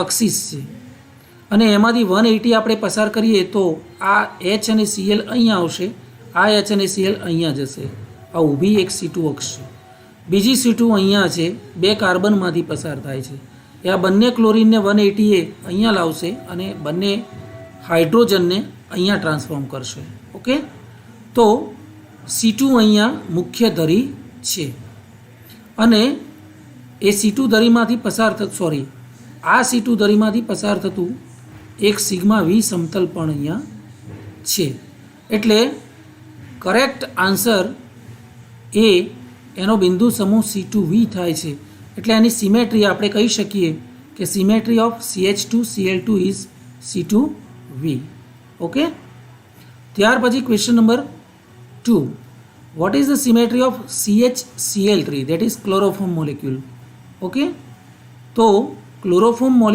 Axis છે અને એમાંથી 180 આપણે પસાર કરીએ તો આ એચ અને સીએલ અહીંયા આવશે, આ એચ અને સીએલ અહીંયા જશે. આ ઊભી એક C2 અક્ષ છે. બીજી C2 અહીંયા છે, 2 કાર્બનમાંથી પસાર થાય છે. એ આ બંને ક્લોરીનને 180 અહીંયા લાવશે અને બંને હાઇડ્રોજનને અહીંયા ટ્રાન્સફોર્મ કરશે. ઓકે, તો C2 અહીંયા મુખ્ય ધરી છે અને એ C2 ધરીમાંથી પસાર આ C2 ધરીમાંથી પસાર થતું એક સિગ્મા વી સમતલ પણ અહીંયા છે. એટલે કરેક્ટ આન્સર એ એનો બિંદુ સમૂહ C2V થાય છે. એટલે એની સિમેટ્રી આપણે કહી શકીએ કે symmetry of CH2Cl2 is C2V. Okay, ત્યાર પછી question number 2, what is the symmetry of CHCl3 that is chloroform molecule. Okay, તો ક્લોરોફોર્મ મોલેક્યુલ